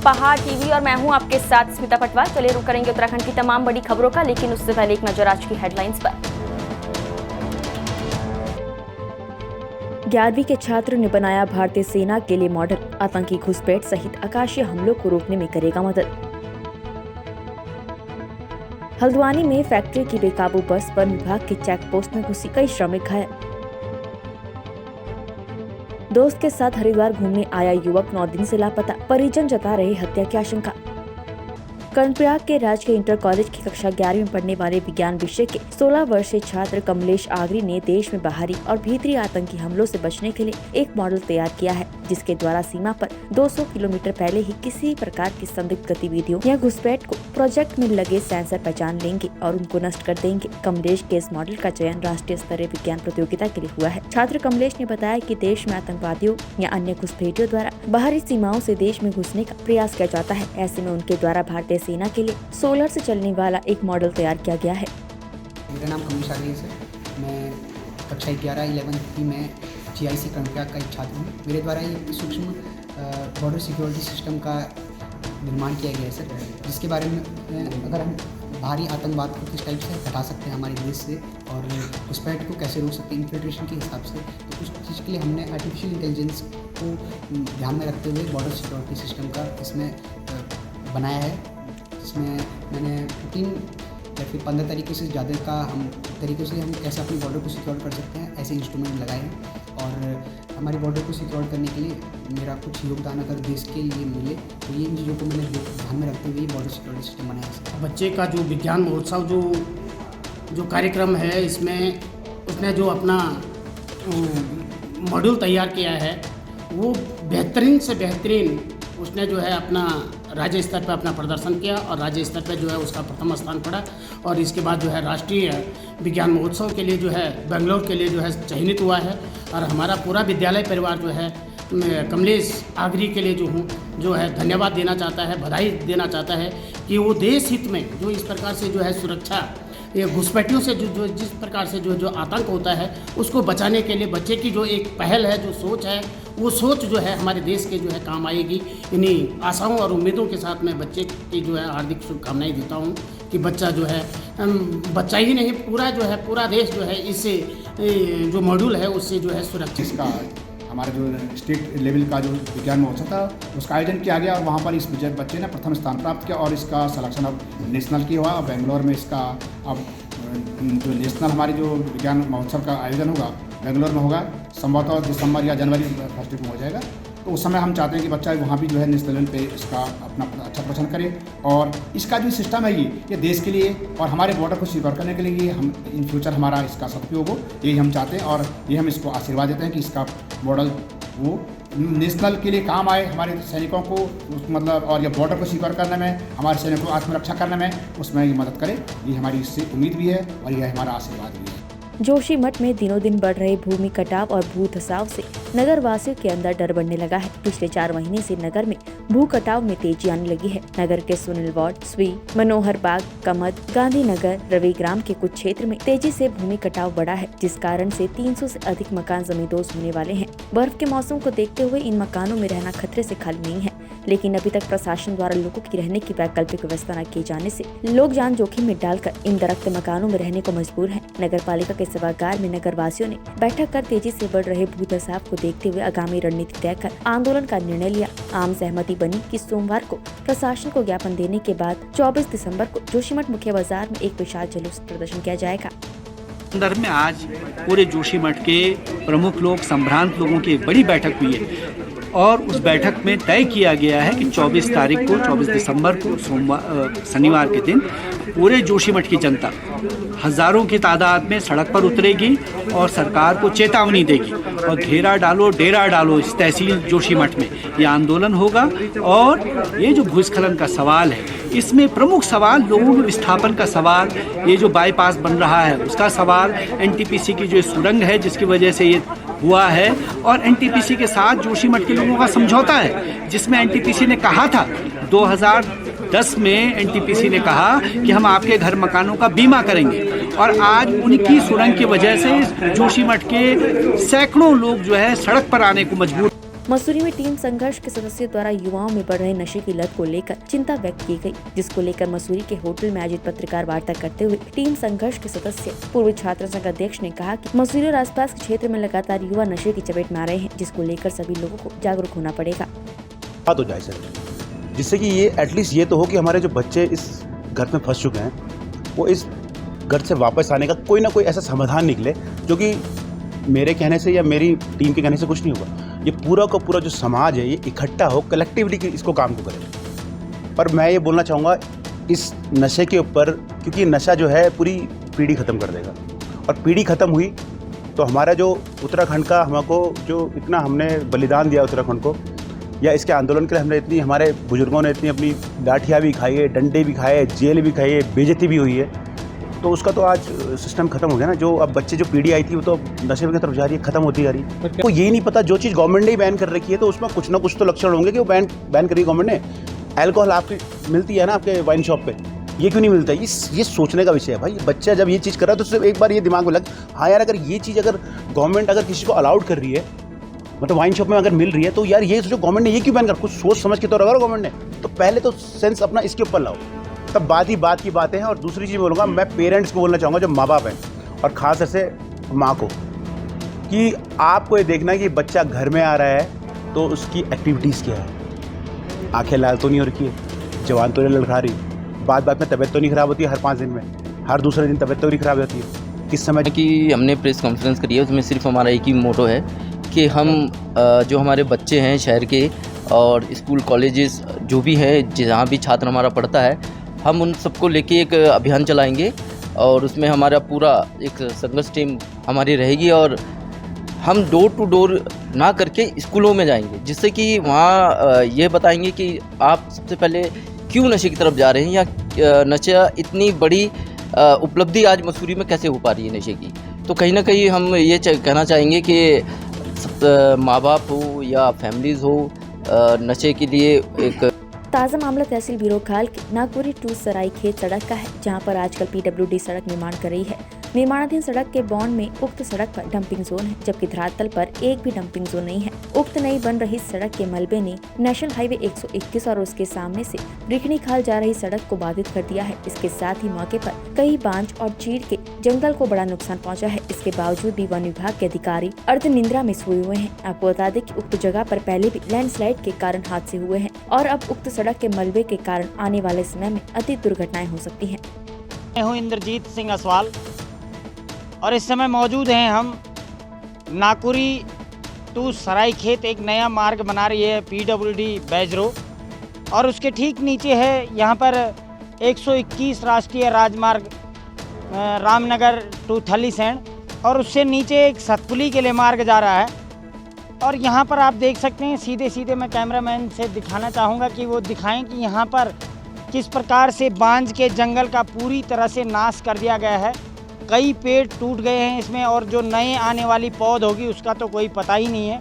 पहाड़ टीवी और मैं हूं आपके साथ स्मिता पटवार। चलिए रुक करेंगे उत्तराखंड की तमाम बड़ी खबरों का, लेकिन उससे पहले एक नजर आज की हेडलाइंस पर। 11वीं के छात्र ने बनाया भारतीय सेना के लिए मॉडल, आतंकी घुसपैठ सहित आकाशीय हमलों को रोकने में करेगा मदद। हल्द्वानी में फैक्ट्री की बेकाबू बस वन विभाग के चेक पोस्ट में घुसी, कई श्रमिक घायल। दोस्त के साथ हरिद्वार घूमने आया युवक 9 दिन से लापता, परिजन जता रहे हत्या की आशंका। कर्णप्रयाग के राजकीय इंटर कॉलेज की कक्षा 11वीं में पढ़ने वाले विज्ञान विषय के 16 वर्षीय छात्र कमलेश आगरी ने देश में बाहरी और भीतरी आतंकी हमलों से बचने के लिए एक मॉडल तैयार किया है, जिसके द्वारा सीमा पर 200 किलोमीटर पहले ही किसी प्रकार की संदिग्ध गतिविधियों या घुसपैठ को प्रोजेक्ट में लगे सेंसर पहचान लेंगे और उनको नष्ट कर देंगे। कमलेश के इस मॉडल का चयन राष्ट्रीय स्तरीय विज्ञान प्रतियोगिता के लिए हुआ है। छात्र कमलेश ने बताया कि देश में आतंकवादियों या अन्य घुसपैठियों द्वारा बाहरी सीमाओं से देश में घुसने का प्रयास किया जाता है। ऐसे में उनके द्वारा भारतीय सेना के लिए सोलर से चलने वाला एक मॉडल तैयार किया गया है। मेरा नाम कमलेश आगरी है। मैं कक्षा 11-11 की मैं GIC कर्णप्रयाग का एक छात्र हूँ। मेरे द्वारा ये सूक्ष्म बॉर्डर सिक्योरिटी सिस्टम का निर्माण किया गया है सर, जिसके बारे में अगर हम बाहरी आतंकवाद को किस टाइप से हटा सकते हैं हमारे देश से और घुसपैठ को कैसे रोक सकते हैं इन्फिल्ट्रेशन के हिसाब से, तो उस चीज़ के लिए हमने आर्टिफिशियल इंटेलिजेंस को ध्यान में रखते हुए बॉर्डर सिक्योरिटी सिस्टम का इसमें बनाया है। इसमें मैंने 3 या फिर 15 तरीके से ज़्यादा का तरीके से हम कैसे अपनी बॉर्डर को सिक्योर कर सकते हैं ऐसे इंस्ट्रूमेंट लगाए हैं। और हमारी बॉर्डर को सिक्योर करने के लिए मेरा कुछ योगदान अगर देश के लिए मिले तो ये चीज़ों को मैंने ध्यान में रखते हुए बॉर्डर सिक्योरिटी सिस्टम बनाया है। बच्चे का जो विज्ञान महोत्सव जो कार्यक्रम है, इसमें उसने जो अपना मॉड्यूल तैयार किया है वो बेहतरीन से बेहतरीन उसने जो है अपना राज्य स्तर पर अपना प्रदर्शन किया और राज्य स्तर पर जो है उसका प्रथम स्थान पड़ा। और इसके बाद जो है राष्ट्रीय विज्ञान महोत्सव के लिए जो है बेंगलोर के लिए जो है चयनित हुआ है। और हमारा पूरा विद्यालय परिवार जो है कमलेश आगरी के लिए जो है धन्यवाद देना चाहता है, बधाई देना चाहता है कि वो देश हित में जो इस प्रकार से जो है सुरक्षा ये घुसपैठियों से जो जिस प्रकार से जो आतंक होता है उसको बचाने के लिए बच्चे की जो एक पहल है, जो सोच है, वो सोच जो है हमारे देश के जो है काम आएगी। इन्हीं आशाओं और उम्मीदों के साथ मैं बच्चे की जो है हार्दिक शुभकामनाएं देता हूं कि बच्चा जो है बच्चा ही नहीं पूरा देश जो है इससे जो मॉड्यूल है उससे जो है सुरक्षित का हमारे जो स्टेट लेवल का जो विज्ञान महोत्सव था उसका आयोजन किया गया और वहाँ पर इस बच्चे ने प्रथम स्थान प्राप्त किया और इसका सिलेक्शन अब नेशनल की हुआ। बेंगलोर में इसका अब जो नेशनल हमारी जो विज्ञान महोत्सव का आयोजन होगा बेंगलोर में होगा, संभवतः दिसंबर या जनवरी फर्स्ट वीक में हो जाएगा। तो उस समय हम चाहते हैं कि बच्चा वहाँ भी जो है नेशनल लेवल पे इसका अपना अच्छा प्रदर्शन करे। और इसका जो सिस्टम है ये देश के लिए और हमारे बॉर्डर को सिक्योर करने के लिए हम इन फ्यूचर हमारा इसका सदुपयोग हो, यही हम चाहते हैं। और ये हम इसको आशीर्वाद देते हैं कि इसका मॉडल वो नेशनल के लिए काम आए, हमारे सैनिकों को मतलब और ये बॉर्डर को सिक्योर करने में, हमारे सैनिकों को आत्मरक्षा करने में उसमें ये मदद करे। ये हमारी इससे उम्मीद भी है और यह हमारा आशीर्वाद भी है। जोशीमठ में दिनों दिन बढ़ रहे भूमि कटाव और भू धसाव से नगर वासियों के अंदर डर बढ़ने लगा है। पिछले 4 महीने से नगर में भू कटाव में तेजी आने लगी है। नगर के सुनील वार्ड, स्वी, मनोहर बाग, कमत, गांधीनगर, रविग्राम के कुछ क्षेत्र में तेजी से भूमि कटाव बढ़ा है, जिस कारण से 300 से अधिक मकान जमींदोज होने वाले हैं। बर्फ के मौसम को देखते हुए इन मकानों में रहना खतरे से खाली नहीं है, लेकिन अभी तक प्रशासन द्वारा लोगों की रहने की वैकल्पिक व्यवस्था न किए जाने से लोग जान जोखिम में डालकर इन दरख्त मकानों में रहने को मजबूर हैं। नगर पालिका के सभागार में नगर वासियों ने बैठक कर तेजी से बढ़ रहे भू धसाव को देखते हुए आगामी रणनीति तय कर आंदोलन का निर्णय लिया। आम सहमति बनी कि सोमवार को प्रशासन को ज्ञापन देने के बाद 24 दिसंबर को जोशीमठ मुख्य बाजार में एक विशाल जुलूस प्रदर्शन किया जाएगा। संदर्भ में आज पूरे जोशीमठ के प्रमुख लोग, संभ्रांत लोगों की एक बड़ी बैठक हुई है और उस बैठक में तय किया गया है कि 24 तारीख को 24 दिसंबर को शनिवार के दिन पूरे जोशीमठ की जनता हजारों की तादाद में सड़क पर उतरेगी और सरकार को चेतावनी देगी और घेरा डालो डेरा डालो इस तहसील जोशीमठ में ये आंदोलन होगा। और ये जो भूस्खलन का सवाल है इसमें प्रमुख सवाल लोगों के विस्थापन का सवाल, ये जो बाईपास बन रहा है उसका सवाल, NTPC की जो सुरंग है जिसकी वजह से ये हुआ है और NTPC के साथ जोशीमठ के लोगों का समझौता है जिसमें NTPC ने कहा था 2010 में NTPC ने कहा कि हम आपके घर मकानों का बीमा करेंगे और आज उनकी सुरंग की वजह से जोशीमठ के सैकड़ों लोग जो है सड़क पर आने को मजबूर। मसूरी में टीम संघर्ष के सदस्यों द्वारा युवाओं में बढ़ रहे नशे की लत को लेकर चिंता व्यक्त की गई, जिसको लेकर मसूरी के होटल में आयोजित पत्रकार वार्ता करते हुए टीम संघर्ष के सदस्य पूर्व छात्र संघ अध्यक्ष ने कहा कि मसूरी और आसपास के क्षेत्र में लगातार युवा नशे की चपेट में आ रहे हैं, जिसको लेकर सभी लोगों को जागरूक होना पड़ेगा। बात हो जाए सर, जिससे कि ये एटलीस्ट ये तो हो कि हमारे जो बच्चे इस घर में फंस चुके हैं वो इस घर से वापस आने का कोई ना कोई ऐसा समाधान निकले, जो कि मेरे कहने से या मेरी टीम के कहने से कुछ नहीं होगा। ये पूरा का पूरा जो समाज है ये इकट्ठा हो, कलेक्टिवली इसको काम को करे। पर मैं ये बोलना चाहूँगा इस नशे के ऊपर, क्योंकि नशा जो है पूरी पीढ़ी ख़त्म कर देगा, और पीढ़ी ख़त्म हुई तो हमारा जो उत्तराखंड का हमको जो इतना हमने बलिदान दिया उत्तराखंड को, या इसके आंदोलन के लिए हमने इतनी, हमारे बुजुर्गों ने इतनी अपनी लाठियाँ भी खाई है, डंडे भी खाए, जेल भी खाई है, बेइज्जती भी हुई है, तो उसका तो आज सिस्टम खत्म हो गया ना। जो अब बच्चे जो पीढ़ी आई थी वो तो नशे की तरफ जा रही है, खत्म होती जा रही है। तो यही नहीं पता, जो चीज़ गवर्नमेंट ने ही बैन कर रखी है तो उसमें कुछ ना कुछ तो लक्षण होंगे कि वो बैन करी गवर्नमेंट ने। अल्कोहल आपकी मिलती है ना आपके वाइन शॉप पे, ये क्यों नहीं मिलता? ये सोचने का विषय है भाई। बच्चा जब ये चीज़ कर रहा है तो सिर्फ एक बार ये दिमाग में लग, हाँ यार, अगर ये चीज़ अगर गवर्नमेंट अगर किसी को अलाउड कर रही है, मतलब वाइन शॉप में अगर मिल रही है, तो यार ये सोचो गवर्नमेंट ने ये क्यों बैन कर, कुछ सोच समझ के तो रखा गवर्नमेंट ने। तो पहले तो सेंस अपना इसके ऊपर लाओ, तब बात की बातें हैं। और दूसरी चीज़ बोलूँगा, मैं पेरेंट्स को बोलना चाहूँगा, जो माँ बाप हैं, और ख़ास से माँ को, कि आपको ये देखना है कि बच्चा घर में आ रहा है तो उसकी एक्टिविटीज़ क्या है। आंखें लाल तो नहीं हो रखी है, जवान तो नहीं लड़खा रही, बात में तबीयत तो नहीं ख़राब होती है, हर 5 दिन में, हर दूसरे दिन तबीयत तो नहीं ख़राब होती है। किस समय कि हमने प्रेस कॉन्फ्रेंस करी है, उसमें सिर्फ हमारा एक ही मोटो है कि हम जो हमारे बच्चे हैं शहर के और स्कूल कॉलेजेस जो भी हैं, जहाँ भी छात्र हमारा पढ़ता है, हम उन सबको लेके एक अभियान चलाएंगे और उसमें हमारा पूरा एक संघर्ष टीम हमारी रहेगी और हम डोर टू डोर ना करके स्कूलों में जाएंगे, जिससे कि वहाँ ये बताएंगे कि आप सबसे पहले क्यों नशे की तरफ जा रहे हैं, या नशा इतनी बड़ी उपलब्धि आज मसूरी में कैसे हो पा रही है नशे की। तो कहीं ना कहीं हम ये कहना चाहेंगे कि माँ बाप हो या फैमिलीज़ हो, नशे के लिए एक ताज़ा मामला तहसील बिरोखाल की नागपुरी टू सरायखेत सड़क का है, जहां पर आजकल पीडब्ल्यूडी सड़क निर्माण कर रही है। निर्माणाधीन सड़क के बॉन्ड में उक्त सड़क पर डंपिंग जोन है, जबकि धरातल पर एक भी डंपिंग जोन नहीं है। उक्त नई बन रही सड़क के मलबे ने नेशनल हाईवे 121 और उसके सामने से रिखणी खाल जा रही सड़क को बाधित कर दिया है। इसके साथ ही मौके पर कई बांज और चीड़ के जंगल को बड़ा नुकसान पहुंचा है। इसके बावजूद भी वन विभाग के अधिकारी अर्ध निंद्रा में सोए हुए हैं। आपको बता दें कि उक्त जगह पर पहले भी लैंडस्लाइड के कारण हादसे हुए हैं और अब उक्त सड़क के मलबे के कारण आने वाले समय में अधिक दुर्घटनाएं हो सकती हैं। मैं हूँ इंद्रजीत सिंह असवाल और इस समय मौजूद हैं हम नाकुरी टू सरायखेत, एक नया मार्ग बना रही है पीडब्ल्यूडी बैजरो, और उसके ठीक नीचे है यहाँ पर 121 राष्ट्रीय राजमार्ग रामनगर टू थलीसैंण, और उससे नीचे एक सतपुली के लिए मार्ग जा रहा है। और यहाँ पर आप देख सकते हैं, सीधे सीधे मैं कैमरामैन से दिखाना चाहूँगा कि वो दिखाएं कि यहाँ पर किस प्रकार से बांज के जंगल का पूरी तरह से नाश कर दिया गया है। कई पेड़ टूट गए हैं इसमें, और जो नए आने वाली पौध होगी उसका तो कोई पता ही नहीं है।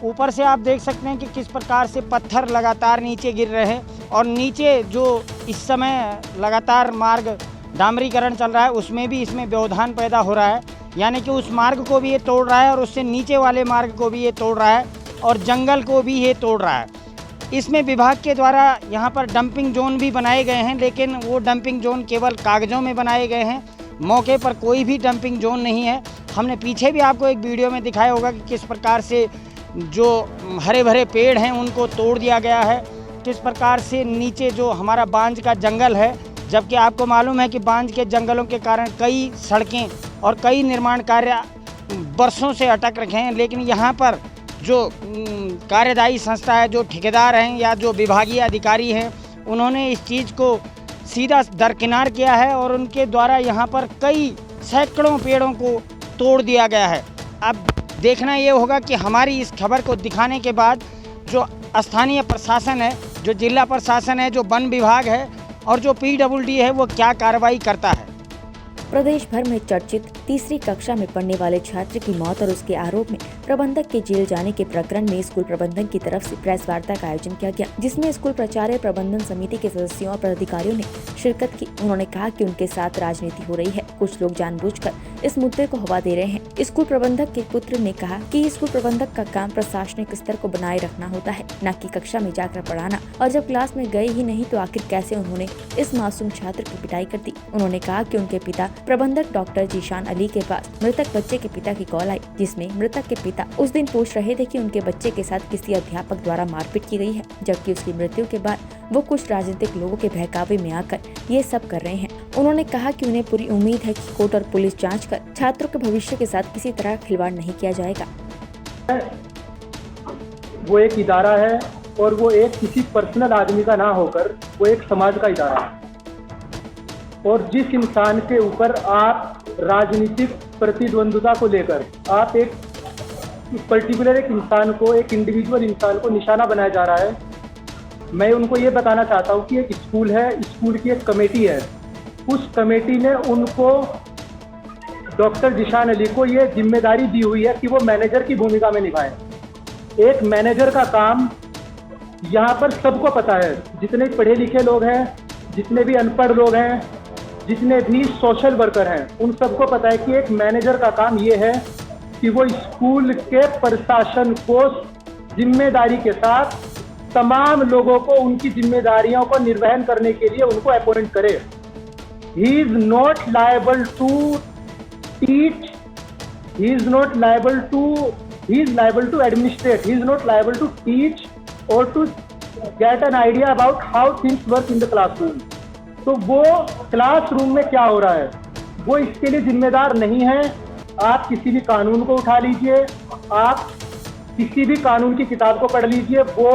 ऊपर से आप देख सकते हैं कि किस प्रकार से पत्थर लगातार नीचे गिर रहे हैं, और नीचे जो इस समय लगातार मार्ग डामरीकरण चल रहा है उसमें भी इसमें व्यवधान पैदा हो रहा है, यानी कि उस मार्ग को भी ये तोड़ रहा है और उससे नीचे वाले मार्ग को भी ये तोड़ रहा है और जंगल को भी ये तोड़ रहा है। इसमें विभाग के द्वारा यहाँ पर डंपिंग जोन भी बनाए गए हैं, लेकिन वो डंपिंग जोन केवल कागज़ों में बनाए गए हैं, मौके पर कोई भी डंपिंग जोन नहीं है। हमने पीछे भी आपको एक वीडियो में दिखाया होगा कि किस प्रकार से जो हरे भरे पेड़ हैं उनको तोड़ दिया गया है, किस प्रकार से नीचे जो हमारा बांज का जंगल है, जबकि आपको मालूम है कि बांज के जंगलों के कारण कई सड़कें और कई निर्माण कार्य बरसों से अटक रखे हैं। लेकिन यहाँ पर जो कार्यदायी संस्था है, जो ठेकेदार हैं या जो विभागीय अधिकारी हैं, उन्होंने इस चीज़ को सीधा दरकिनार किया है और उनके द्वारा यहाँ पर कई सैकड़ों पेड़ों को तोड़ दिया गया है। अब देखना ये होगा कि हमारी इस खबर को दिखाने के बाद जो स्थानीय प्रशासन है, जो जिला प्रशासन है, जो वन विभाग है और जो पीडब्ल्यूडी है, वो क्या कार्रवाई करता है। प्रदेश भर में चर्चित तीसरी कक्षा में पढ़ने वाले छात्र की मौत और उसके आरोप में प्रबंधक के जेल जाने के प्रकरण में स्कूल प्रबंधन की तरफ से प्रेस वार्ता का आयोजन किया गया, जिसमें स्कूल प्राचार्य प्रबंधन समिति के सदस्यों और पदाधिकारियों ने शिरकत की। उन्होंने कहा कि उनके साथ राजनीति हो रही है, कुछ लोग जानबूझकर इस मुद्दे को हवा दे रहे हैं। स्कूल प्रबंधक के पुत्र ने कहा कि स्कूल प्रबंधक का काम प्रशासनिक स्तर को बनाए रखना होता है, न कि कक्षा में जाकर पढ़ाना, और जब क्लास में गए ही नहीं तो आखिर कैसे उन्होंने इस मासूम छात्र की पिटाई कर दी। उन्होंने कहा कि उनके पिता प्रबंधक डॉक्टर जीशान अली के पास मृतक बच्चे के पिता की कॉल आई, जिसमें मृतक के पिता उस दिन पूछ रहे थे कि उनके बच्चे के साथ किसी अध्यापक द्वारा मारपीट की गई है, जबकि उसकी मृत्यु के बाद वो कुछ राजनीतिक लोगों के बहकावे में आकर ये सब कर रहे हैं। उन्होंने कहा कि उन्हें पूरी उम्मीद है कि कोर्ट और पुलिस जांच कर छात्रों के भविष्य के साथ किसी तरह खिलवाड़ नहीं किया जाएगा। वो एक इदारा है और वो एक किसी पर्सनल आदमी का ना होकर वो एक समाज का इदारा है, और जिस इंसान के ऊपर आप राजनीतिक प्रतिद्वंद्विता को लेकर आप एक पर्टिकुलर एक इंसान को, एक इंडिविजुअल इंसान को निशाना बनाया जा रहा है, मैं उनको ये बताना चाहता हूँ कि एक स्कूल है, स्कूल की एक कमेटी है, उस कमेटी ने उनको डॉक्टर जीशान अली को ये जिम्मेदारी दी हुई है कि वो मैनेजर की भूमिका में निभाएं। एक मैनेजर का काम यहाँ पर सबको पता है, जितने पढ़े लिखे लोग हैं, जितने भी अनपढ़ लोग हैं, जितने भी सोशल वर्कर हैं, उन सबको पता है कि एक मैनेजर का काम ये है कि वो स्कूल के प्रशासन को जिम्मेदारी के साथ तमाम लोगों को उनकी जिम्मेदारियों को निर्वहन करने के लिए उनको अपॉइंट करे। He is not liable to teach, he is liable to administrate, he is not liable to teach or to get an idea about how things work in the classroom। तो वो क्लासरूम में क्या हो रहा है वो इसके लिए जिम्मेदार नहीं है। आप किसी भी कानून को उठा लीजिए, आप किसी भी कानून की किताब को पढ़ लीजिए, वो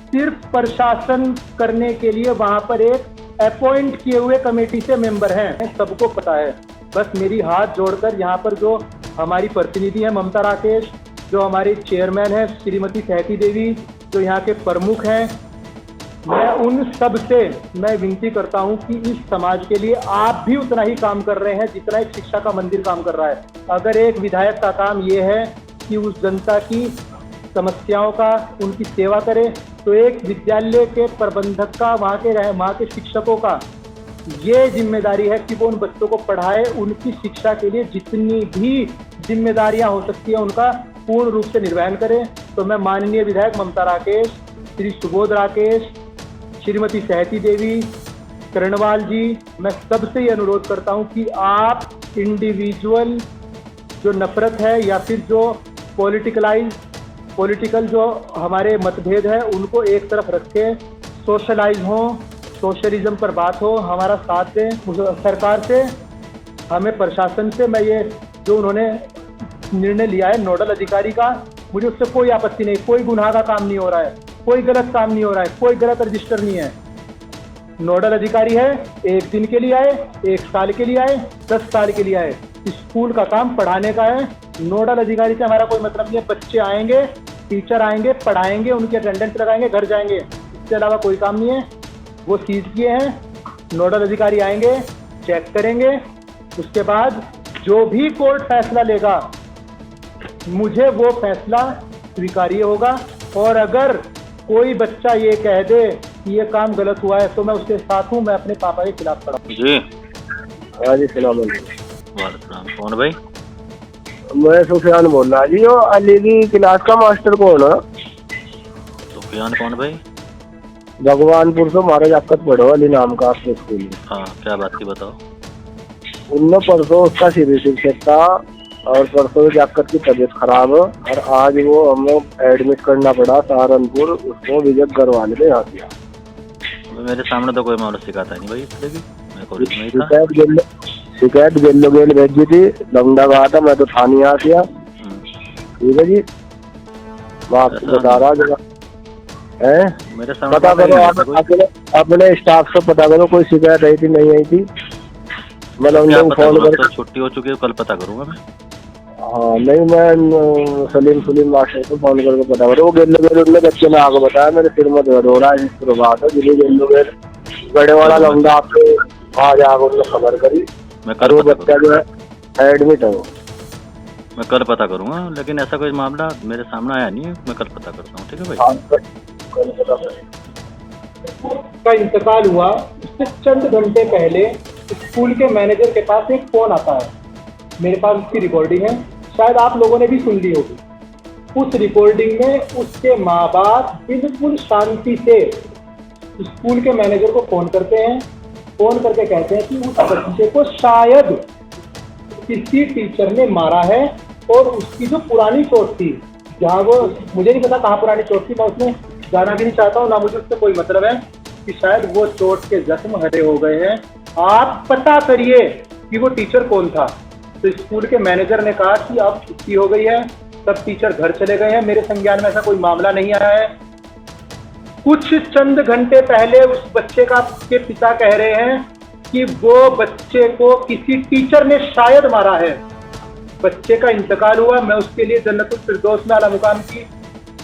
सिर्फ प्रशासन करने के लिए वहाँ पर एक अपॉइंट किए हुए कमेटी से मेंबर हैं, सबको पता है। बस मेरी हाथ जोड़कर यहाँ पर जो हमारी प्रतिनिधि है ममता राकेश, जो हमारी चेयरमैन है श्रीमती सहती देवी, जो यहाँ के प्रमुख हैं, मैं उन सब से मैं विनती करता हूँ कि इस समाज के लिए आप भी उतना ही काम कर रहे हैं जितना एक शिक्षा का मंदिर काम कर रहा है। अगर एक विधायक का काम ये है कि उस जनता की समस्याओं का उनकी सेवा करे, तो एक विद्यालय के प्रबंधक का, वहाँ के शिक्षकों का ये जिम्मेदारी है कि वो उन बच्चों को पढ़ाए, उनकी शिक्षा के लिए जितनी भी जिम्मेदारियां हो सकती है उनका पूर्ण रूप से निर्वहन करें। तो मैं माननीय विधायक ममता राकेश, श्री सुबोध राकेश, श्रीमती सहती देवी, करणवाल जी, मैं सबसे ये अनुरोध करता हूं कि आप इंडिविजुअल जो नफरत है या फिर जो पॉलिटिकल जो हमारे मतभेद है उनको एक तरफ रखें, सोशलाइज हों, सोशलिज्म पर बात हो, हमारा साथ दें। सरकार से, हमें प्रशासन से मैं ये जो उन्होंने निर्णय लिया है नोडल अधिकारी का, मुझे उससे कोई आपत्ति नहीं, कोई गुनाह का काम नहीं हो रहा है, कोई गलत काम नहीं हो रहा है, कोई गलत रजिस्टर नहीं है। नोडल अधिकारी है, 1 दिन के लिए आए, 1 साल के लिए आए, 10 साल के लिए आए, स्कूल का काम पढ़ाने का है। नोडल अधिकारी से हमारा कोई मतलब नहीं है। बच्चे आएंगे, टीचर आएंगे, पढ़ाएंगे, उनकी अटेंडेंस लगाएंगे, घर जाएंगे, इसके अलावा कोई काम नहीं है। वो सीज किए हैं, नोडल अधिकारी आएंगे, चेक करेंगे, उसके बाद जो भी कोर्ट फैसला लेगा मुझे वो फैसला स्वीकार्य होगा। और अगर कोई बच्चा ये कह दे कि ये काम गलत हुआ है तो मैं उसके साथ हूँ, मैं अपने पापा के खिलाफ खड़ा हूँ। जी हाँ जी, सलाम वालेकुम। कौन भाई? मैं सुफियान बोल रहा जी। वो अली की क्लास का मास्टर कौन है? सुफियान कौन भाई? भगवानपुर से महाराज आपका पढ़ो अली नाम का आपके स्कूल में। हाँ, क्या बात थी बताओ। उनने परसों उसका शिविर था और परसों जाकर की तबीयत खराब है और आज वो हमें एडमिट करना पड़ा सहारनपुर, उसको विजिट करवाने थे यहाँ से। मेरे सामने तो कोई मामला शिकायत नहीं भाई, इसलिए मैं कॉलेज में ही था। शिकायत गेल भेज दी थी, लमडा कहा था, मैं तो थाने आ गया। ठीक है जी, मैं आपको बता रहा जरा है, मेरे सामने पता करो, अपने स्टाफ से पता करो कोई शिकायत आई थी नहीं आई थी। मतलब फोन कर, छुट्टी हो चुकी है, कल पता करूंगा मैं। हाँ नहीं, मैं सलीम मास्टर को फोन करके पता करो। वो गेल बच्चे ने आगे बताया, मेरे सिर में दर्द हो रहा है, इस बात है जिन्हें गेल गड़े वाला लमडा आपके वहाँ जाकर उन्होंने खबर करी, मैं और कल वो पता बच्चा करूँगा। जो है एडमिट है वो। मैं कल पता करूँगा, लेकिन ऐसा कोई मामला मेरे सामने आया नहीं है। मैं कल पता करता हूँ, ठीक है भाई। हाँ, कल पता करें। का इंतकाल हुआ, उससे चंद घंटे पहले स्कूल के मैनेजर के पास एक फोन आता है। मेरे पास उसकी रिकॉर्डिंग है, शायद आप लोगों ने भी सुन ली होगी। उस रिकॉर्डिंग में उसके माँ बाप बिल्कुल शांति से स्कूल के मैनेजर को फोन करते हैं। फोन करके कहते हैं कि उस बच्चे को शायद किसी टीचर ने मारा है, और उसकी जो पुरानी चोट थी, जहाँ वो, मुझे नहीं पता कहाँ पुरानी चोट थी, मैं उसमें जाना भी नहीं चाहता हूँ, ना मुझे उससे कोई मतलब है, कि शायद वो चोट के जख्म हरे हो गए हैं। आप पता करिए कि वो टीचर कौन था। तो स्कूल के मैनेजर ने कहा कि अब छुट्टी हो गई है, सब टीचर घर चले गए हैं, मेरे संज्ञान में ऐसा कोई मामला नहीं आया है। कुछ चंद घंटे पहले उस बच्चे के पिता कह रहे हैं कि वो बच्चे को किसी टीचर ने शायद मारा है। बच्चे का इंतकाल हुआ, मैं उसके लिए जन्नतुल फिरदौस में आला मुकाम की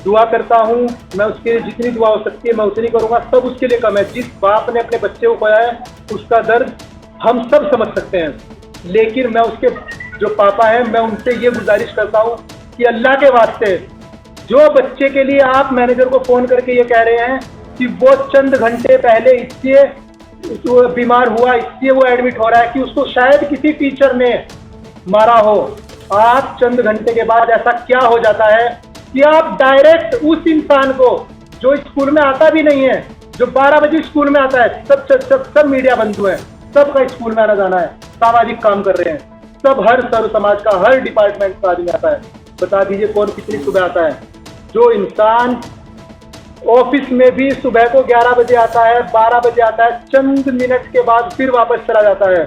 दुआ करता हूँ। मैं उसके लिए जितनी दुआ हो सकती है मैं उतनी करूँगा, सब उसके लिए कम है। जिस बाप ने अपने बच्चे को खोया है उसका दर्द हम सब समझ सकते हैं, लेकिन मैं उसके जो पापा हैं, मैं उनसे ये गुजारिश करता हूँ कि अल्लाह के वास्ते, जो बच्चे के लिए आप मैनेजर को फ़ोन करके ये कह रहे हैं कि वो चंद घंटे पहले इससे बीमार हुआ, इसलिए वो एडमिट हो रहा है कि उसको शायद किसी टीचर ने मारा हो, आप चंद घंटे के बाद ऐसा क्या हो जाता है कि आप डायरेक्ट उस इंसान को जो स्कूल में आता भी नहीं है, जो 12 बजे स्कूल में आता है, सब मीडिया बंधु हैं, सबका स्कूल में आना जाना है, सामाजिक काम कर रहे हैं, सब हर सर्व समाज का, हर डिपार्टमेंट का आदमी आता है। बता दीजिए कौन कितनी सुबह आता है? जो इंसान ऑफिस में भी सुबह को 11 बजे आता है, 12 बजे आता है, चंद मिनट के बाद फिर वापस चला जाता है।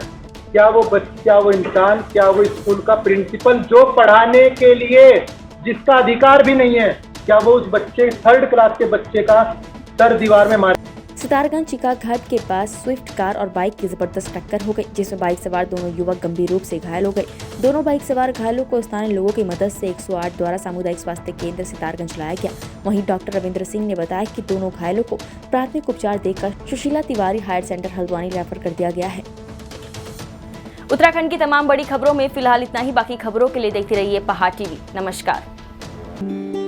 क्या वो इंसान, क्या वो स्कूल का प्रिंसिपल जो पढ़ाने के लिए जिसका अधिकार भी नहीं है, क्या वो उस बच्चे 3rd क्लास के बच्चे का सर दीवार में मार? सितारगंज चिका घाट के पास स्विफ्ट कार और बाइक की जबरदस्त टक्कर हो गई, जिसमें बाइक सवार दोनों युवक गंभीर रूप से घायल हो गए। दोनों बाइक सवार घायलों को स्थानीय लोगों की मदद से 108 द्वारा सामुदायिक स्वास्थ्य केंद्र सितारगंज लाया गया। वहीं डॉक्टर रविंद्र सिंह ने बताया कि दोनों घायलों को प्राथमिक उपचार देकर Sushila Tiwari higher centre Haldwani refer कर दिया गया है। उत्तराखंड की तमाम बड़ी खबरों में फिलहाल इतना ही। बाकी खबरों के लिए देखते रहिए पहाड़ टीवी। नमस्कार।